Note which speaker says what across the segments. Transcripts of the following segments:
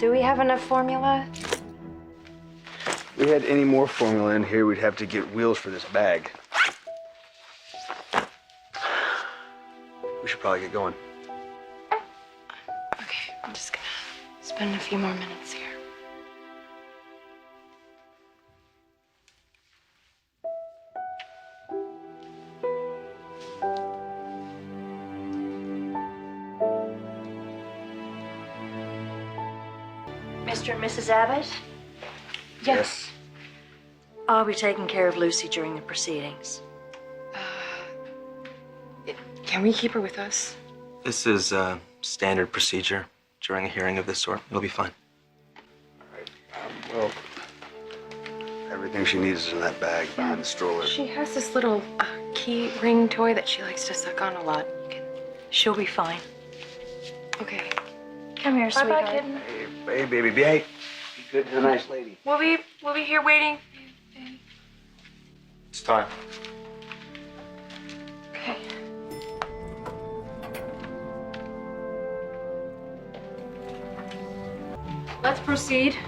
Speaker 1: Do we have enough formula?
Speaker 2: If we had any more formula in here, we'd have to get wheels for this bag. We should probably get going.
Speaker 1: Okay, I'm just gonna spend a few more minutes here.
Speaker 3: Mr. and Mrs. Abbott,
Speaker 2: Yes.
Speaker 3: I'll be taking care of Lucy during the proceedings.
Speaker 1: Can we keep her with us?
Speaker 4: This is standard procedure during a hearing of this sort. It'll be fine.
Speaker 2: Well, everything she needs is in that bag behind the stroller.
Speaker 1: She has this little key ring toy that she likes to suck on a lot.
Speaker 3: She'll be fine.
Speaker 1: Okay.
Speaker 3: Come here, sweetheart.
Speaker 1: Bye-bye, kitten.
Speaker 2: Hey, baby, behave. Be good to a nice lady.
Speaker 1: We'll be here waiting.
Speaker 4: It's time.
Speaker 1: Okay.
Speaker 5: Let's proceed.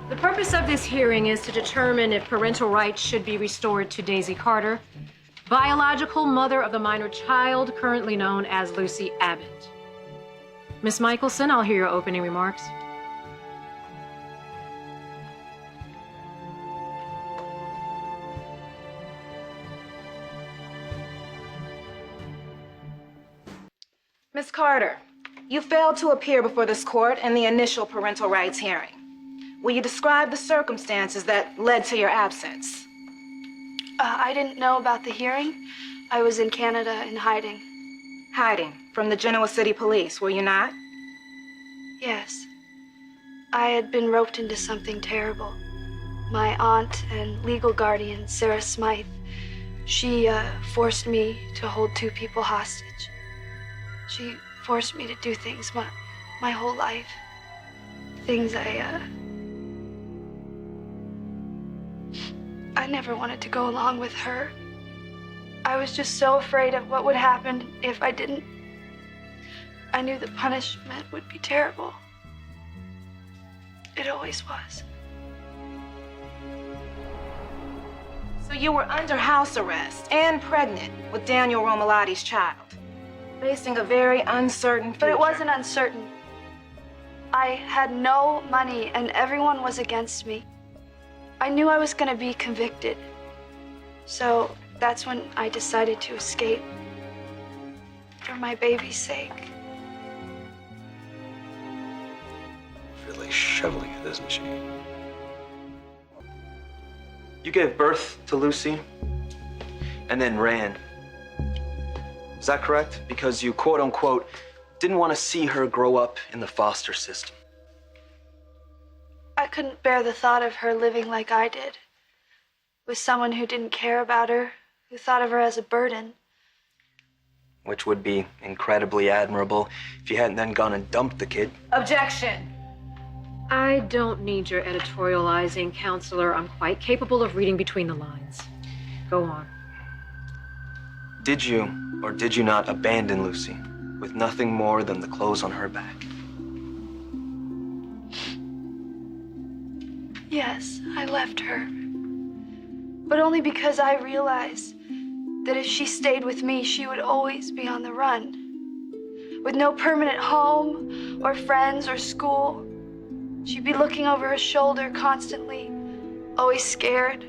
Speaker 5: The purpose of this hearing is to determine if parental rights should be restored to Daisy Carter, biological mother of the minor child currently known as Lucy Abbott. Miss Michelson, I'll hear your opening remarks.
Speaker 6: Ms. Carter, you failed to appear before this court in the initial parental rights hearing. Will you describe the circumstances that led to your absence?
Speaker 7: I didn't know about the hearing. I was in Canada in hiding.
Speaker 6: Hiding from the Genoa City Police, were you not?
Speaker 7: Yes. I had been roped into something terrible. My aunt and legal guardian, Sarah Smythe, she forced me to hold 2 people hostage. She forced me to do things my whole life. Things I never wanted to go along with her. I was just so afraid of what would happen if I didn't. I knew the punishment would be terrible. It always was.
Speaker 6: So you were under house arrest and pregnant with Daniel Romalotti's child, facing a very uncertain future.
Speaker 7: But it wasn't uncertain. I had no money and everyone was against me. I knew I was going to be convicted. So that's when I decided to escape. For my baby's sake.
Speaker 4: Really shoveling it, isn't she? You gave birth to Lucy and then ran. Is that correct? Because you, quote unquote, didn't want to see her grow up in the foster system.
Speaker 7: I couldn't bear the thought of her living like I did. With someone who didn't care about her, who thought of her as a burden.
Speaker 4: Which would be incredibly admirable if you hadn't then gone and dumped the kid.
Speaker 6: Objection.
Speaker 5: I don't need your editorializing, counselor. I'm quite capable of reading between the lines. Go on.
Speaker 4: Did you or did you not abandon Lucy with nothing more than the clothes on her back?
Speaker 7: Yes, I left her. But only because I realized that if she stayed with me, she would always be on the run. With no permanent home, or friends, or school. She'd be looking over her shoulder constantly, always scared.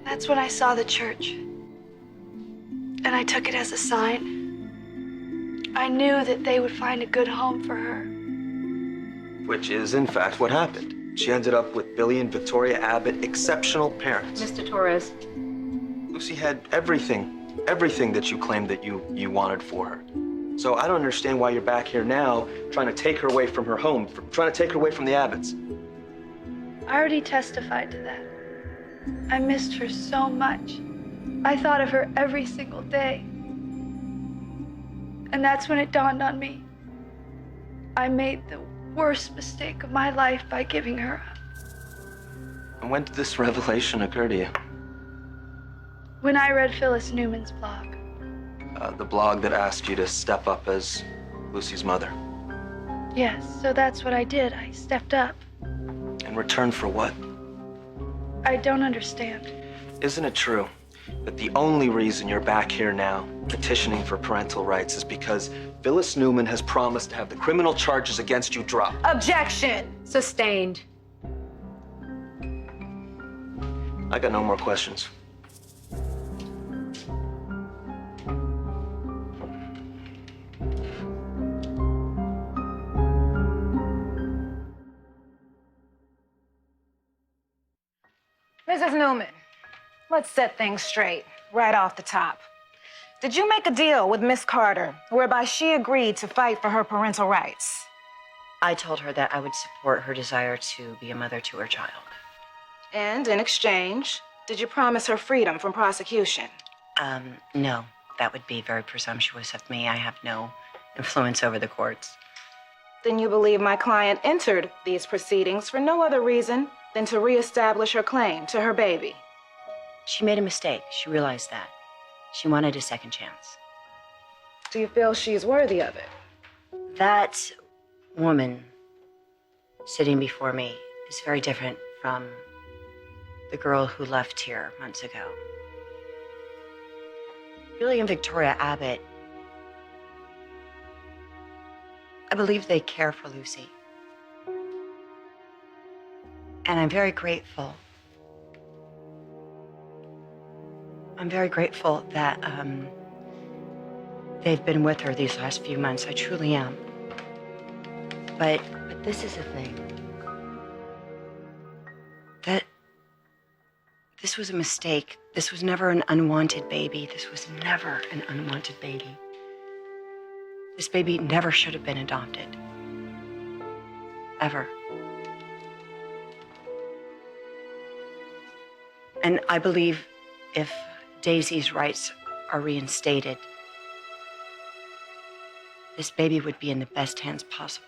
Speaker 7: That's when I saw the church. And I took it as a sign. I knew that they would find a good home for her.
Speaker 4: Which is, in fact, what happened. She ended up with Billy and Victoria Abbott, exceptional parents.
Speaker 5: Mr. Torres.
Speaker 4: Lucy had everything that you claimed that you wanted for her. So I don't understand why you're back here now trying to take her away from her home, trying to take her away from the Abbotts.
Speaker 7: I already testified to that. I missed her so much. I thought of her every single day. And that's when it dawned on me. I made the worst mistake of my life by giving her up.
Speaker 4: And when did this revelation occur to you?
Speaker 7: When I read Phyllis Newman's blog.
Speaker 4: The blog that asked you to step up as Lucy's mother.
Speaker 7: Yes, so that's what I did. I stepped up.
Speaker 4: In return for what?
Speaker 7: I don't understand.
Speaker 4: Isn't it true that the only reason you're back here now, petitioning for parental rights, is because Phyllis Newman has promised to have the criminal charges against you dropped?
Speaker 6: Objection!
Speaker 5: Sustained.
Speaker 4: I got no more questions.
Speaker 6: Mrs. Newman, let's set things straight right off the top. Did you make a deal with Miss Carter whereby she agreed to fight for her parental rights?
Speaker 3: I told her that I would support her desire to be a mother to her child.
Speaker 6: And in exchange, did you promise her freedom from prosecution?
Speaker 3: No, that would be very presumptuous of me. I have no influence over the courts.
Speaker 6: Then you believe my client entered these proceedings for no other reason than to reestablish her claim to her baby.
Speaker 3: She made a mistake. She realized that. She wanted a second chance.
Speaker 6: Do you feel she's worthy of it?
Speaker 3: That woman sitting before me is very different from the girl who left here months ago. Billy and Victoria Abbott, I believe they care for Lucy. And I'm very grateful. I'm very grateful that they've been with her these last few months. I truly am. But this is the thing. That this was a mistake. This was never an unwanted baby. This was never an unwanted baby. This baby never should have been adopted. Ever. And I believe if Daisy's rights are reinstated, this baby would be in the best hands possible.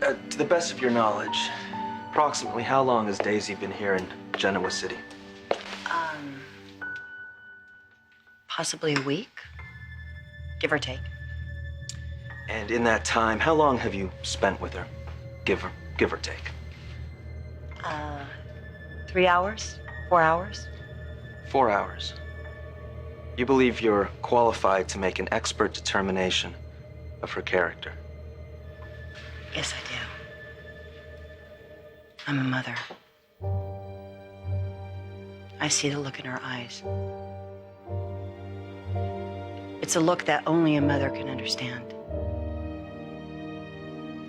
Speaker 4: To the best of your knowledge, approximately how long has Daisy been here in Genoa City?
Speaker 3: Possibly a week, give or take.
Speaker 4: And in that time, how long have you spent with her? Give or take.
Speaker 3: 3 hours, 4 hours.
Speaker 4: 4 hours. You believe you're qualified to make an expert determination of her character?
Speaker 3: Yes, I do. I'm a mother. I see the look in her eyes. It's a look that only a mother can understand.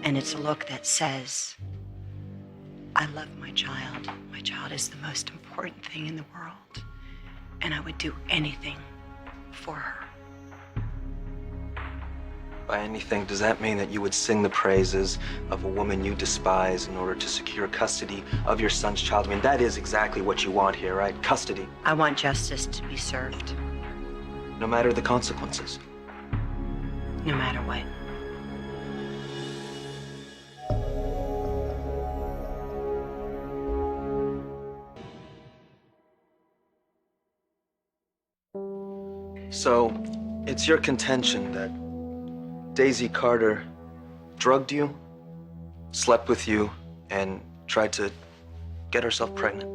Speaker 3: And it's a look that says, I love my child. My child is the most important thing in the world. And I would do anything for her.
Speaker 4: By anything, does that mean that you would sing the praises of a woman you despise in order to secure custody of your son's child? I mean, that is exactly what you want here, right? Custody.
Speaker 3: I want justice to be served,
Speaker 4: No matter the consequences.
Speaker 3: no matter what.
Speaker 4: So, it's your contention that Daisy Carter drugged you, slept with you, and tried to get herself pregnant?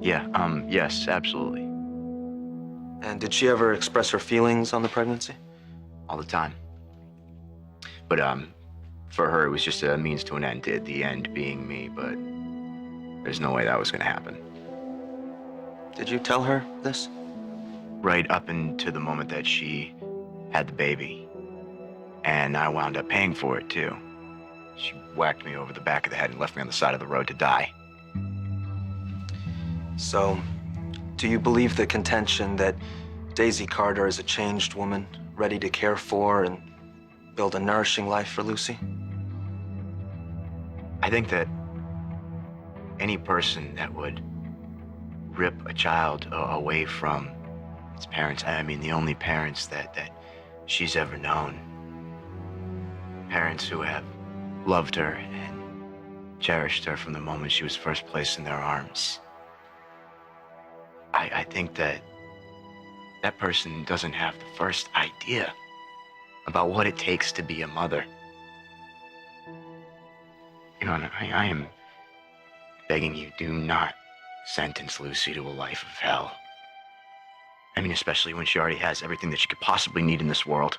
Speaker 2: Yeah, yes, absolutely.
Speaker 4: And did she ever express her feelings on the pregnancy?
Speaker 2: All the time. But, for her, it was just a means to an end, the end being me, but there's no way that was gonna happen.
Speaker 4: Did you tell her this?
Speaker 2: Right up into the moment that she had the baby. And I wound up paying for it, too. She whacked me over the back of the head and left me on the side of the road to die.
Speaker 4: So, do you believe the contention that Daisy Carter is a changed woman, ready to care for and build a nourishing life for Lucy?
Speaker 2: I think that any person that would rip a child away from its parents, I mean, the only parents that she's ever known, parents who have loved her and cherished her from the moment she was first placed in their arms. I think that that person doesn't have the first idea about what it takes to be a mother. Your Honor, I am begging you, do not sentence Lucy to a life of hell. I mean, especially when she already has everything that she could possibly need in this world.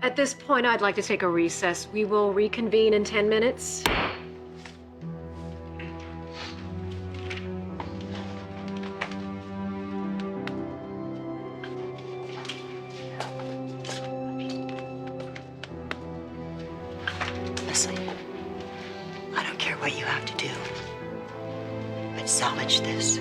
Speaker 5: At this point, I'd like to take a recess. We will reconvene in 10 minutes.
Speaker 3: Leslie, I don't care what you have to do, but salvage this.